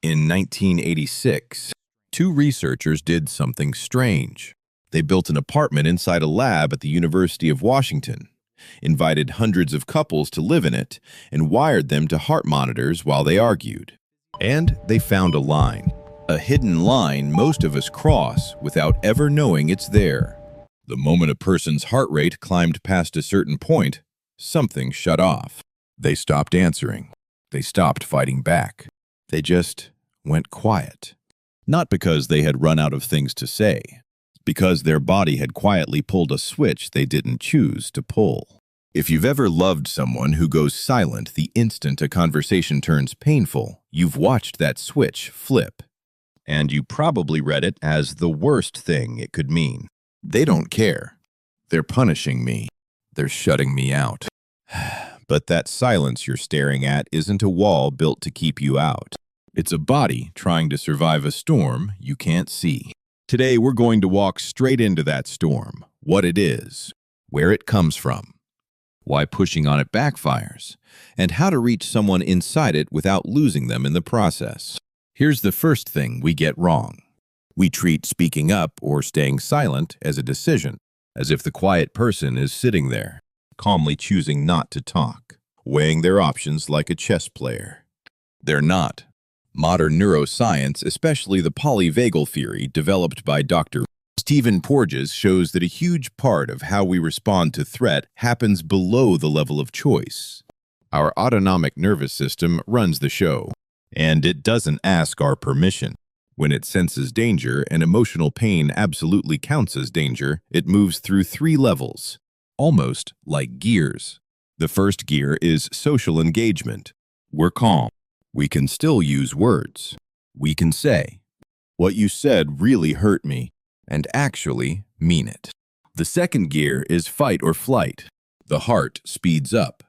In 1986, two researchers did something strange. They built an apartment inside a lab at the University of Washington, invited hundreds of couples to live in it, and wired them to heart monitors while they argued. And they found a hidden line most of us cross without ever knowing it's there. The moment a person's heart rate climbed past a certain point, something shut off. They stopped answering. They stopped fighting back. They just went quiet. Not because they had run out of things to say, because their body had quietly pulled a switch they didn't choose to pull. If you've ever loved someone who goes silent the instant a conversation turns painful, you've watched that switch flip. And you probably read it as the worst thing it could mean. They don't care. They're punishing me. They're shutting me out. But that silence you're staring at isn't a wall built to keep you out. It's a body trying to survive a storm you can't see. Today, we're going to walk straight into that storm, what it is, where it comes from, why pushing on it backfires, and how to reach someone inside it without losing them in the process. Here's the first thing we get wrong. We treat speaking up or staying silent as a decision, as if the quiet person is sitting there, calmly choosing not to talk, weighing their options like a chess player. They're not. Modern neuroscience, especially the polyvagal theory developed by Dr. Porges, shows that a huge part of how we respond to threat happens below the level of choice. Our autonomic nervous system runs the show, and it doesn't ask our permission. When it senses danger and emotional pain absolutely counts as danger, it moves through 3 levels, almost like gears. The first gear is social engagement. We're calm. We can still use words. We can say, "What you said really hurt me," and actually mean it. The second gear is fight or flight. The heart speeds up.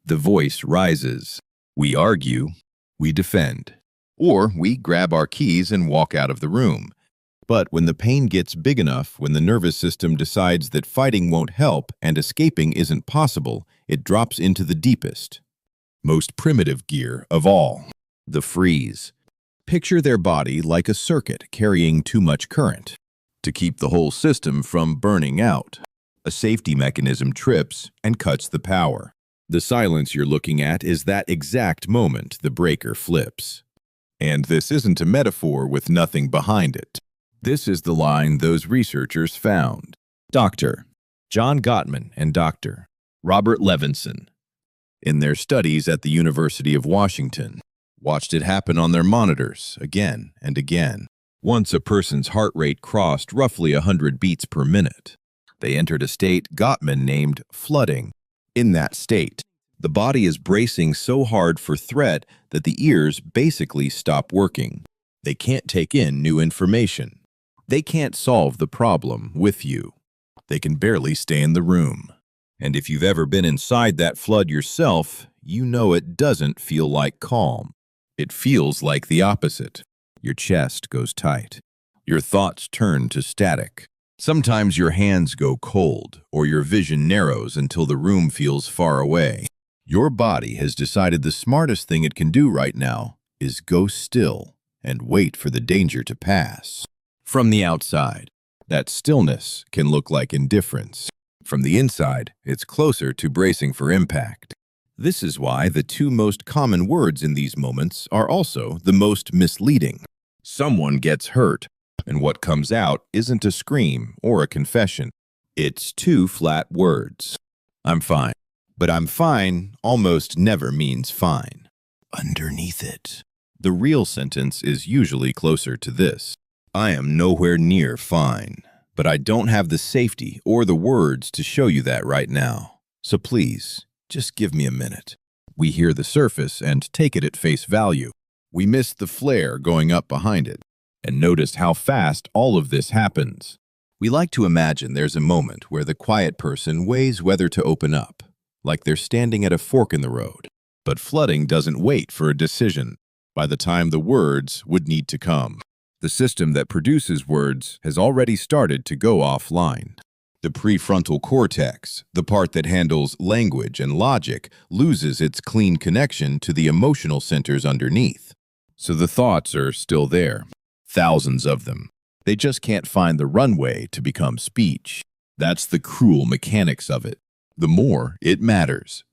The voice rises. We argue. We defend. Or we grab our keys and walk out of the room. But when the pain gets big enough, when the nervous system decides that fighting won't help and escaping isn't possible, it drops into the deepest, most primitive gear of all, the freeze. Picture their body like a circuit carrying too much current. To keep the whole system from burning out, a safety mechanism trips and cuts the power. The silence you're looking at is that exact moment the breaker flips. And this isn't a metaphor with nothing behind it. This is the line those researchers found. Dr. John Gottman and Dr. Robert Levinson, in their studies at the University of Washington, watched it happen on their monitors again and again. Once a person's heart rate crossed roughly 100 beats per minute, they entered a state Gottman named flooding. In that state, the body is bracing so hard for threat that the ears basically stop working. They can't take in new information. They can't solve the problem with you. They can barely stay in the room. And if you've ever been inside that flood yourself, you know it doesn't feel like calm. It feels like the opposite. Your chest goes tight. Your thoughts turn to static. Sometimes your hands go cold, or your vision narrows until the room feels far away. Your body has decided the smartest thing it can do right now is go still and wait for the danger to pass. From the outside, that stillness can look like indifference. From the inside, it's closer to bracing for impact. This is why the 2 most common words in these moments are also the most misleading. Someone gets hurt, and what comes out isn't a scream or a confession. It's 2 flat words. I'm fine. But I'm fine almost never means fine. Underneath it, the real sentence is usually closer to this. I am nowhere near fine, but I don't have the safety or the words to show you that right now. So please, just give me a minute. We hear the surface and take it at face value. We miss the flare going up behind it. And notice how fast all of this happens. We like to imagine there's a moment where the quiet person weighs whether to open up, like they're standing at a fork in the road. But flooding doesn't wait for a decision. By the time the words would need to come, the system that produces words has already started to go offline. The prefrontal cortex, the part that handles language and logic, loses its clean connection to the emotional centers underneath. So the thoughts are still there, thousands of them. They just can't find the runway to become speech. That's the cruel mechanics of it. The more it matters,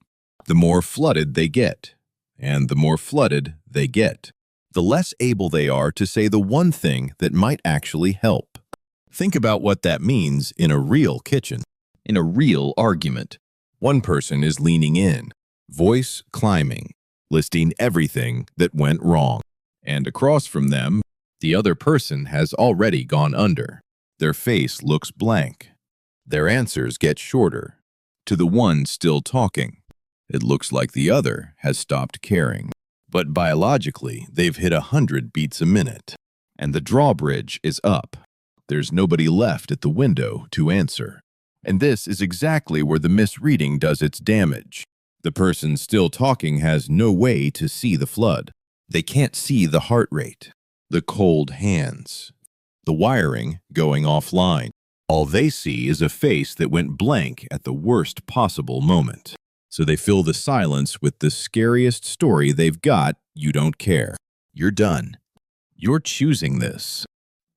the more flooded they get. And the more flooded they get, the less able they are to say the one thing that might actually help. Think about what that means in a real kitchen, in a real argument. One person is leaning in, voice climbing, listing everything that went wrong. And across from them, the other person has already gone under. Their face looks blank. Their answers get shorter. To the one still talking, it looks like the other has stopped caring. But biologically, they've hit 100 beats a minute. And the drawbridge is up. There's nobody left at the window to answer. And this is exactly where the misreading does its damage. The person still talking has no way to see the flood. They can't see the heart rate, the cold hands, the wiring going offline. All they see is a face that went blank at the worst possible moment. So they fill the silence with the scariest story they've got. You don't care. You're done. You're choosing this.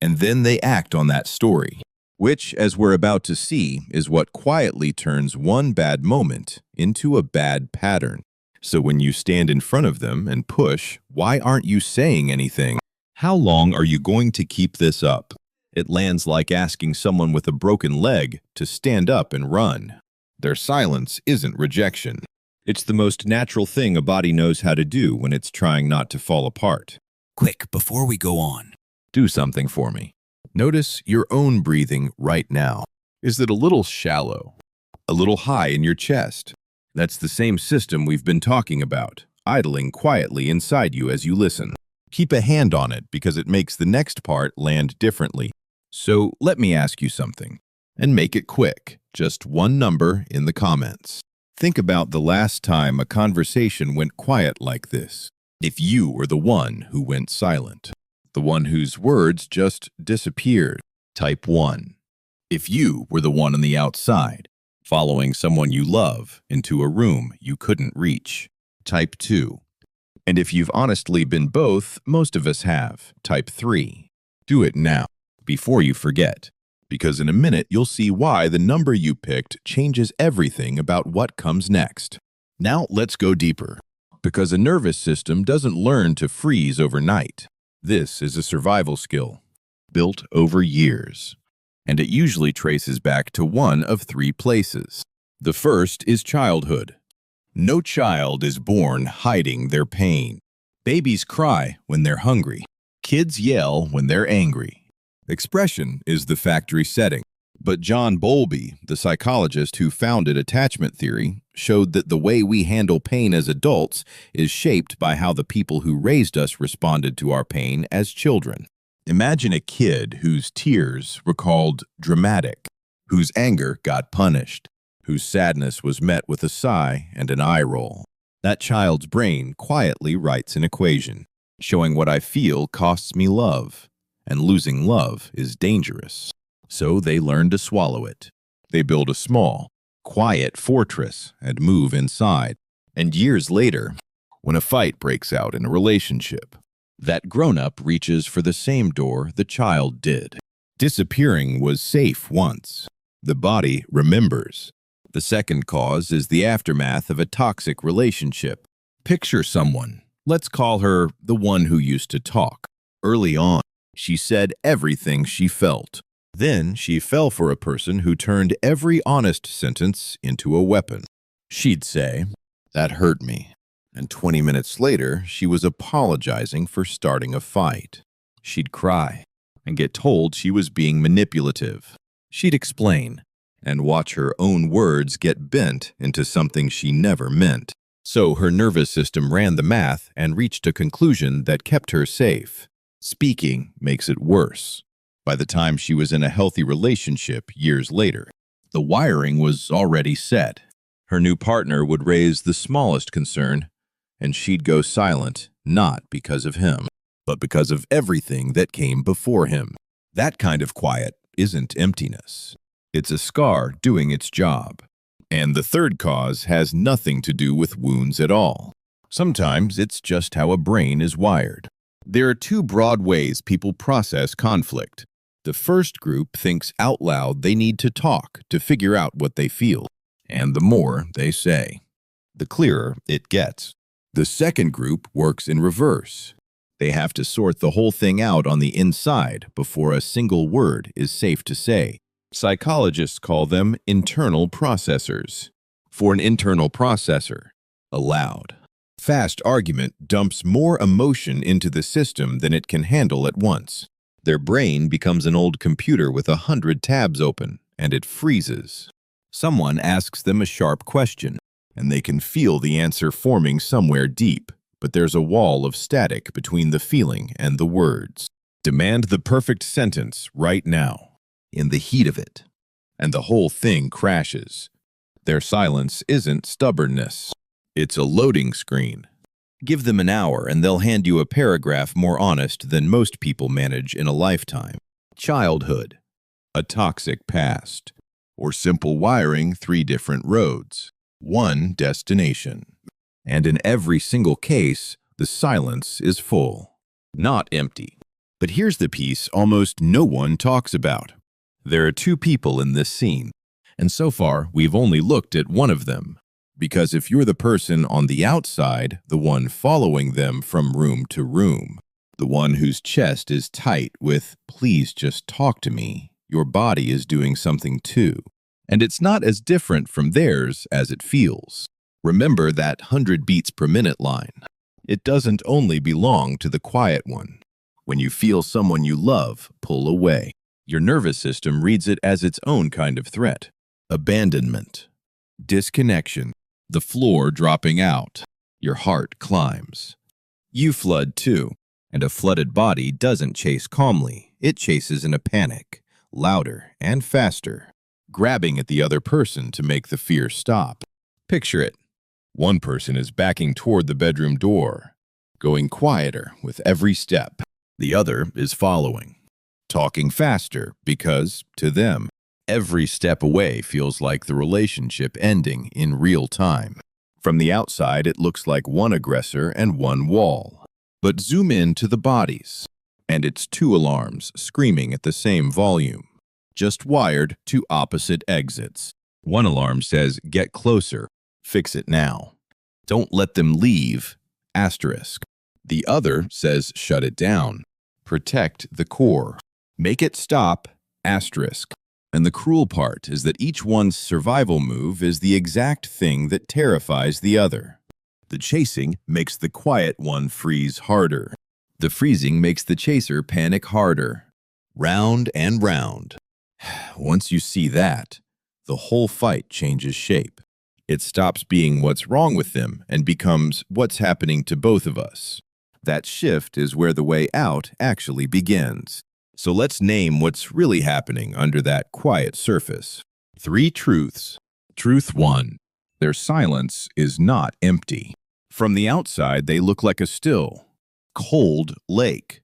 And then they act on that story, which, as we're about to see, is what quietly turns one bad moment into a bad pattern. So when you stand in front of them and push, why aren't you saying anything? How long are you going to keep this up? It lands like asking someone with a broken leg to stand up and run. Their silence isn't rejection. It's the most natural thing a body knows how to do when it's trying not to fall apart. Quick, before we go on, do something for me. Notice your own breathing right now. Is it a little shallow? A little high in your chest? That's the same system we've been talking about, idling quietly inside you as you listen. Keep a hand on it because it makes the next part land differently. So let me ask you something, and make it quick. Just one number in the comments. Think about the last time a conversation went quiet like this. If you were the one who went silent, the one whose words just disappeared, type 1. If you were the one on the outside, following someone you love into a room you couldn't reach, type 2. And if you've honestly been both, most of us have, type 3. Do it now, before you forget. Because in a minute, you'll see why the number you picked changes everything about what comes next. Now let's go deeper. Because a nervous system doesn't learn to freeze overnight. This is a survival skill, built over years. And it usually traces back to one of 3 places. The first is childhood. No child is born hiding their pain. Babies cry when they're hungry. Kids yell when they're angry. Expression is the factory setting. But John Bowlby, the psychologist who founded attachment theory, showed that the way we handle pain as adults is shaped by how the people who raised us responded to our pain as children. Imagine a kid whose tears were called dramatic, whose anger got punished, whose sadness was met with a sigh and an eye roll. That child's brain quietly writes an equation, showing what I feel costs me love. And losing love is dangerous. So they learn to swallow it. They build a small, quiet fortress and move inside. And years later, when a fight breaks out in a relationship, that grown-up reaches for the same door the child did. Disappearing was safe once. The body remembers. The second cause is the aftermath of a toxic relationship. Picture someone. Let's call her the one who used to talk. Early on, she said everything she felt. Then she fell for a person who turned every honest sentence into a weapon. She'd say, "That hurt me." And 20 minutes later, she was apologizing for starting a fight. She'd cry and get told she was being manipulative. She'd explain and watch her own words get bent into something she never meant. So her nervous system ran the math and reached a conclusion that kept her safe. Speaking makes it worse. By the time she was in a healthy relationship years later, the wiring was already set. Her new partner would raise the smallest concern, and she'd go silent, not because of him, but because of everything that came before him. That kind of quiet isn't emptiness. It's a scar doing its job. And the third cause has nothing to do with wounds at all. Sometimes it's just how a brain is wired. There are two broad ways people process conflict. The first group thinks out loud they need to talk to figure out what they feel, and the more they say, the clearer it gets. The second group works in reverse. They have to sort the whole thing out on the inside before a single word is safe to say. Psychologists call them internal processors. For an internal processor, a loud, fast argument dumps more emotion into the system than it can handle at once. Their brain becomes an old computer with 100 tabs open, and it freezes. Someone asks them a sharp question, and they can feel the answer forming somewhere deep, but there's a wall of static between the feeling and the words. Demand the perfect sentence right now, in the heat of it, and the whole thing crashes. Their silence isn't stubbornness. It's a loading screen. Give them an hour and they'll hand you a paragraph more honest than most people manage in a lifetime. Childhood, a toxic past, or simple wiring 3 different roads, 1 destination. And in every single case, the silence is full, not empty. But here's the piece almost no one talks about. There are 2 people in this scene, and so far we've only looked at one of them. Because if you're the person on the outside, the one following them from room to room, the one whose chest is tight with, "Please just talk to me," your body is doing something too. And it's not as different from theirs as it feels. Remember that 100 beats per minute line. It doesn't only belong to the quiet one. When you feel someone you love pull away, your nervous system reads it as its own kind of threat. Abandonment, disconnection, the floor dropping out. Your heart climbs. You flood too, and a flooded body doesn't chase calmly. It chases in a panic, louder and faster, grabbing at the other person to make the fear stop. Picture it. One person is backing toward the bedroom door, going quieter with every step. The other is following, talking faster because, to them, every step away feels like the relationship ending in real time. From the outside, it looks like one aggressor and one wall. But zoom in to the bodies, and it's 2 alarms screaming at the same volume, just wired to opposite exits. One alarm says, "Get closer, fix it now. Don't let them leave, asterisk." The other says, "Shut it down, protect the core, make it stop, asterisk." And the cruel part is that each one's survival move is the exact thing that terrifies the other. The chasing makes the quiet one freeze harder. The freezing makes the chaser panic harder. Round and round. Once you see that, the whole fight changes shape. It stops being what's wrong with them and becomes what's happening to both of us. That shift is where the way out actually begins. So let's name what's really happening under that quiet surface. 3 truths. Truth 1. Their silence is not empty. From the outside, they look like a still, cold lake.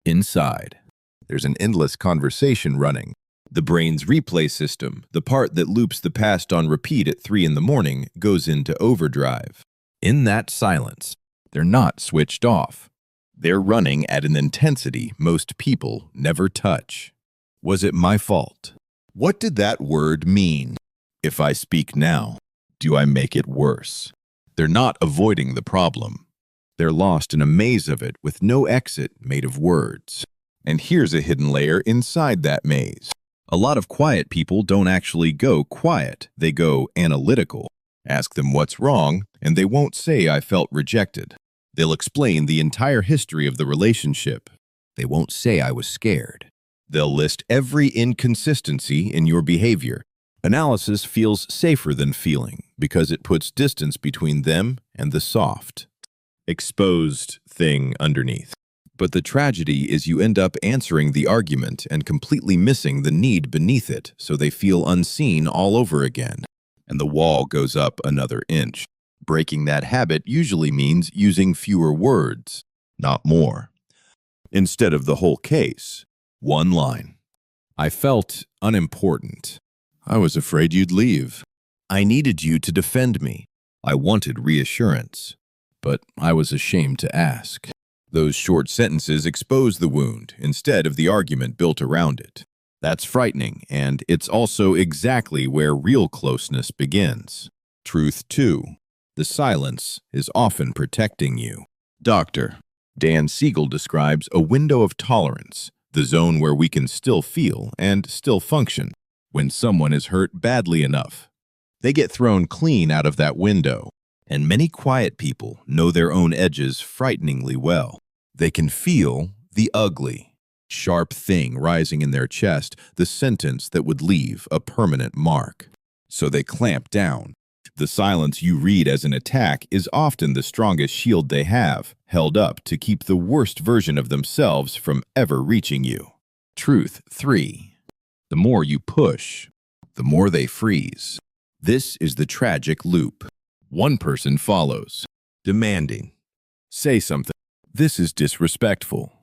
Inside, there's an endless conversation running. The brain's replay system, the part that loops the past on repeat at 3 in the morning, goes into overdrive. In that silence, they're not switched off. They're running at an intensity most people never touch. Was it my fault? What did that word mean? If I speak now, do I make it worse? They're not avoiding the problem. They're lost in a maze of it with no exit made of words. And here's a hidden layer inside that maze. A lot of quiet people don't actually go quiet, they go analytical. Ask them what's wrong, and they won't say I felt rejected. They'll explain the entire history of the relationship. They won't say I was scared. They'll list every inconsistency in your behavior. Analysis feels safer than feeling because it puts distance between them and the soft, exposed thing underneath. But the tragedy is you end up answering the argument and completely missing the need beneath it, so they feel unseen all over again. And the wall goes up another inch. Breaking that habit usually means using fewer words, not more. Instead of the whole case, 1 line. I felt unimportant. I was afraid you'd leave. I needed you to defend me. I wanted reassurance, but I was ashamed to ask. Those short sentences expose the wound instead of the argument built around it. That's frightening, and it's also exactly where real closeness begins. Truth 2. The silence is often protecting you. Dr. Dan Siegel describes a window of tolerance, the zone where we can still feel and still function. When someone is hurt badly enough, they get thrown clean out of that window. And many quiet people know their own edges frighteningly well. They can feel the ugly, sharp thing rising in their chest, the sentence that would leave a permanent mark. So they clamp down. The silence you read as an attack is often the strongest shield they have, held up to keep the worst version of themselves from ever reaching you. Truth 3. The more you push, the more they freeze. This is the tragic loop. One person follows, demanding, "Say something. This is disrespectful."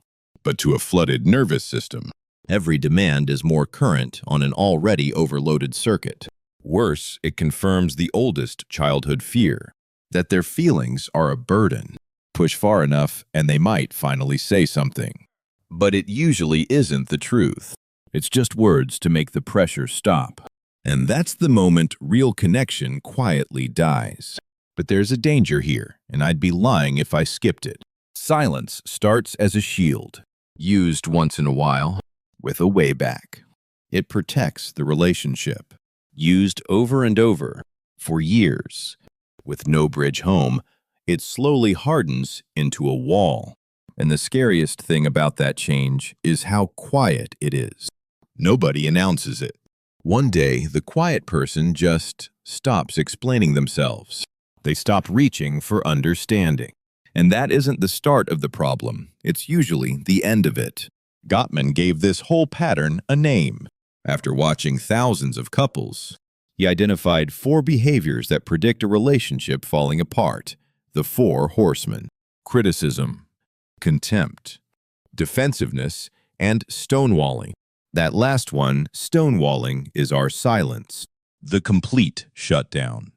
But to a flooded nervous system, every demand is more current on an already overloaded circuit. Worse, it confirms the oldest childhood fear, that their feelings are a burden. Push far enough and they might finally say something. But it usually isn't the truth. It's just words to make the pressure stop. And that's the moment real connection quietly dies. But there's a danger here, and I'd be lying if I skipped it. Silence starts as a shield, used once in a while, with a way back. It protects the relationship. Used over and over, for years, with no bridge home, it slowly hardens into a wall. And the scariest thing about that change is how quiet it is. Nobody announces it. One day, the quiet person just stops explaining themselves. They stop reaching for understanding. And that isn't the start of the problem. It's usually the end of it. Gottman gave this whole pattern a name. After watching thousands of couples, he identified 4 behaviors that predict a relationship falling apart. The 4 horsemen: criticism, contempt, defensiveness, and stonewalling. That last one, stonewalling, is our silence, the complete shutdown.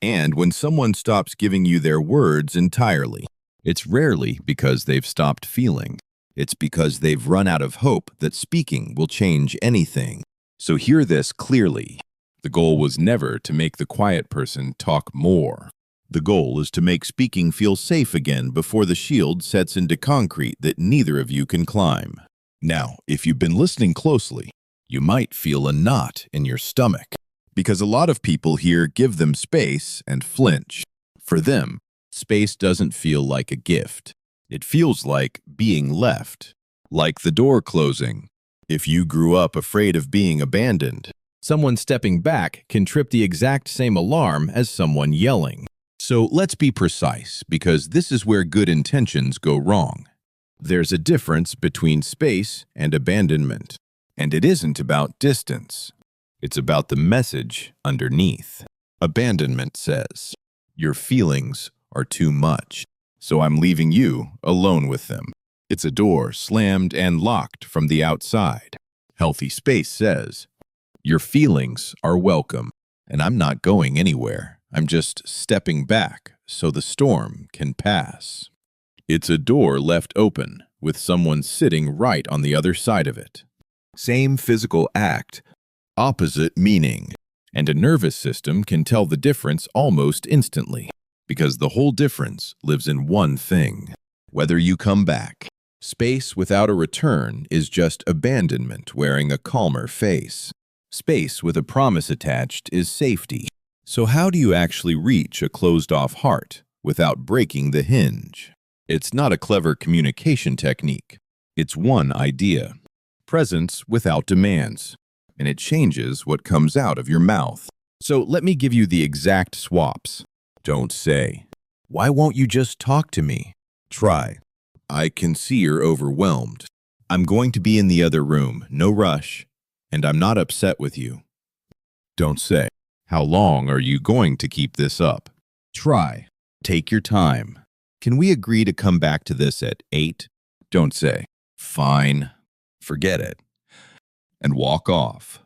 And when someone stops giving you their words entirely, it's rarely because they've stopped feeling. It's because they've run out of hope that speaking will change anything. So hear this clearly. The goal was never to make the quiet person talk more. The goal is to make speaking feel safe again before the shield sets into concrete that neither of you can climb. Now, if you've been listening closely, you might feel a knot in your stomach, because a lot of people here give them space and flinch. For them, space doesn't feel like a gift. It feels like being left, like the door closing. If you grew up afraid of being abandoned, someone stepping back can trip the exact same alarm as someone yelling. So let's be precise, because this is where good intentions go wrong. There's a difference between space and abandonment, and it isn't about distance. It's about the message underneath. Abandonment says, "Your feelings are too much, so I'm leaving you alone with them." It's a door slammed and locked from the outside. Healthy space says, "Your feelings are welcome, and I'm not going anywhere. I'm just stepping back so the storm can pass." It's a door left open, with someone sitting right on the other side of it. Same physical act, opposite meaning. And a nervous system can tell the difference almost instantly, because the whole difference lives in one thing: whether you come back. Space without a return is just abandonment wearing a calmer face. Space with a promise attached is safety. So how do you actually reach a closed-off heart without breaking the hinge? It's not a clever communication technique. It's one idea: presence without demands. And it changes what comes out of your mouth. So let me give you the exact swaps. Don't say, "Why won't you just talk to me?" Try, "I can see you're overwhelmed. I'm going to be in the other room, no rush, and I'm not upset with you." Don't say, "How long are you going to keep this up?" Try, "Take your time. Can we agree to come back to this at 8? Don't say, "Fine, forget it," and walk off.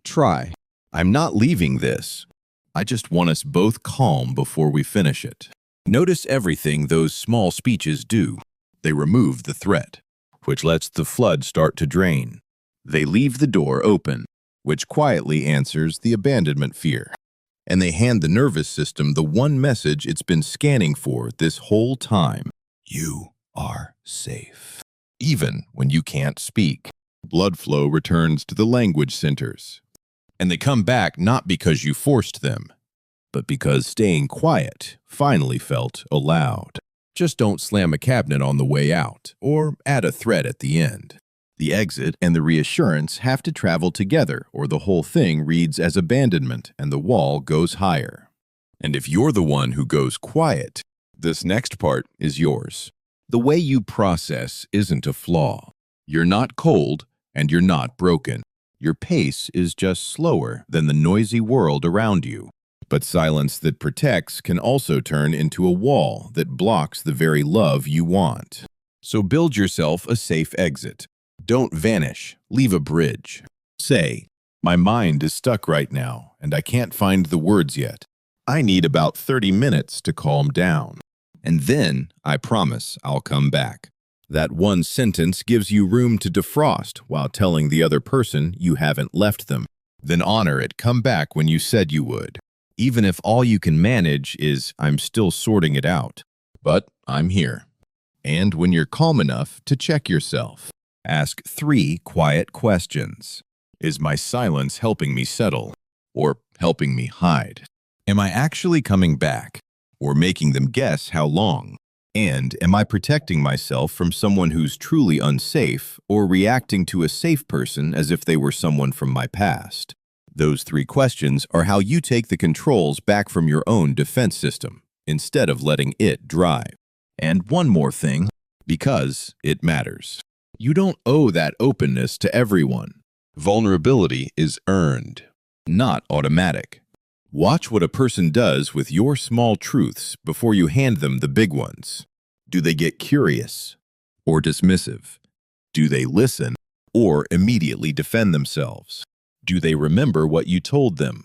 Try, "I'm not leaving this. I just want us both calm before we finish it." Notice everything those small speeches do. They remove the threat, which lets the flood start to drain. They leave the door open, which quietly answers the abandonment fear. And they hand the nervous system the one message it's been scanning for this whole time. You are safe. Even when you can't speak. Blood flow returns to the language centers. And they come back not because you forced them, but because staying quiet finally felt allowed. Just don't slam a cabinet on the way out, or add a threat at the end. The exit and the reassurance have to travel together, or the whole thing reads as abandonment and the wall goes higher. And if you're the one who goes quiet, this next part is yours. The way you process isn't a flaw. You're not cold and you're not broken. Your pace is just slower than the noisy world around you. But silence that protects can also turn into a wall that blocks the very love you want. So build yourself a safe exit. Don't vanish. Leave a bridge. Say, my mind is stuck right now, and I can't find the words yet. I need about 30 minutes to calm down. And then, I promise, I'll come back. That one sentence gives you room to defrost while telling the other person you haven't left them. Then honor it. Come back when you said you would. Even if all you can manage is, I'm still sorting it out. But I'm here. And when you're calm enough to check yourself, ask 3 quiet questions. Is my silence helping me settle? Or helping me hide? Am I actually coming back? Or making them guess how long? And am I protecting myself from someone who's truly unsafe or reacting to a safe person as if they were someone from my past? Those 3 questions are how you take the controls back from your own defense system instead of letting it drive. And one more thing, because it matters. You don't owe that openness to everyone. Vulnerability is earned, not automatic. Watch what a person does with your small truths before you hand them the big ones. Do they get curious or dismissive? Do they listen or immediately defend themselves? Do they remember what you told them?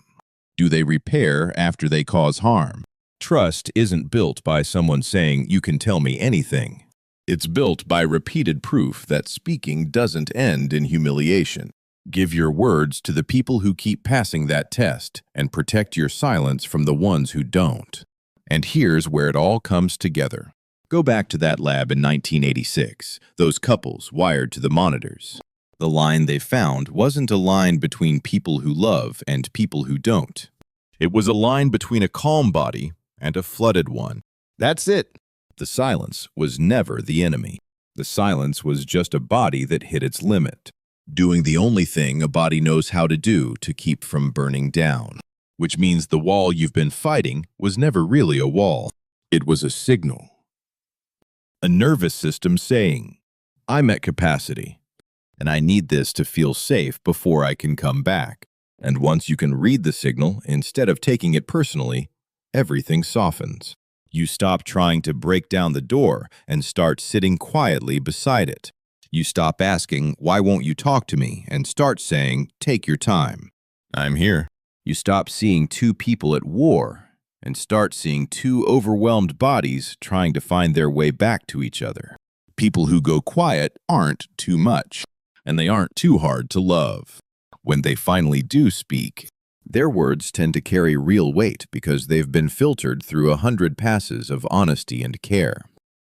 Do they repair after they cause harm? Trust isn't built by someone saying, you can tell me anything. It's built by repeated proof that speaking doesn't end in humiliation. Give your words to the people who keep passing that test and protect your silence from the ones who don't. And here's where it all comes together. Go back to that lab in 1986, those couples wired to the monitors. The line they found wasn't a line between people who love and people who don't. It was a line between a calm body and a flooded one. That's it. The silence was never the enemy. The silence was just a body that hit its limit, doing the only thing a body knows how to do to keep from burning down. Which means the wall you've been fighting was never really a wall. It was a signal. A nervous system saying, I'm at capacity, and I need this to feel safe before I can come back. And once you can read the signal, instead of taking it personally, everything softens. You stop trying to break down the door and start sitting quietly beside it. You stop asking, why won't you talk to me, and start saying, take your time. I'm here. You stop seeing 2 people at war and start seeing 2 overwhelmed bodies trying to find their way back to each other. People who go quiet aren't too much, and they aren't too hard to love. When they finally do speak, their words tend to carry real weight because they've been filtered through 100 passes of honesty and care.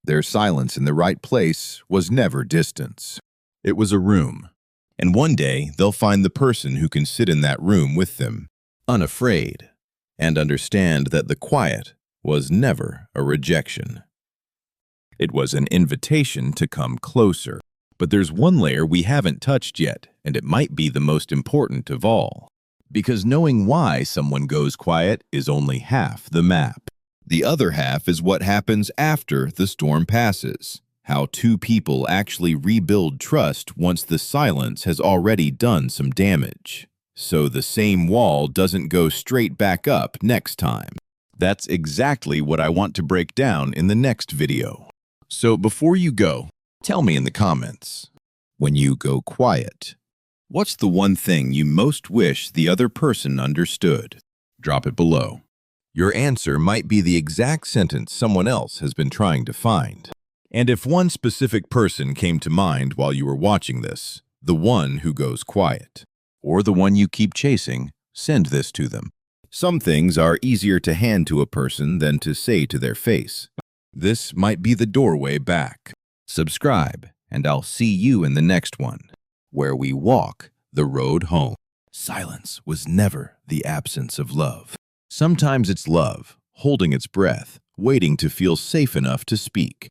Their silence in the right place was never distance. It was a room. And one day, they'll find the person who can sit in that room with them, unafraid, and understand that the quiet was never a rejection. It was an invitation to come closer. But there's one layer we haven't touched yet, and it might be the most important of all. Because knowing why someone goes quiet is only half the map. The other half is what happens after the storm passes. How 2 people actually rebuild trust once the silence has already done some damage. So the same wall doesn't go straight back up next time. That's exactly what I want to break down in the next video. So before you go, tell me in the comments, when you go quiet, what's the one thing you most wish the other person understood? Drop it below. Your answer might be the exact sentence someone else has been trying to find. And if one specific person came to mind while you were watching this, the one who goes quiet, or the one you keep chasing, send this to them. Some things are easier to hand to a person than to say to their face. This might be the doorway back. Subscribe, and I'll see you in the next one, where we walk the road home. Silence was never the absence of love. Sometimes it's love, holding its breath, waiting to feel safe enough to speak.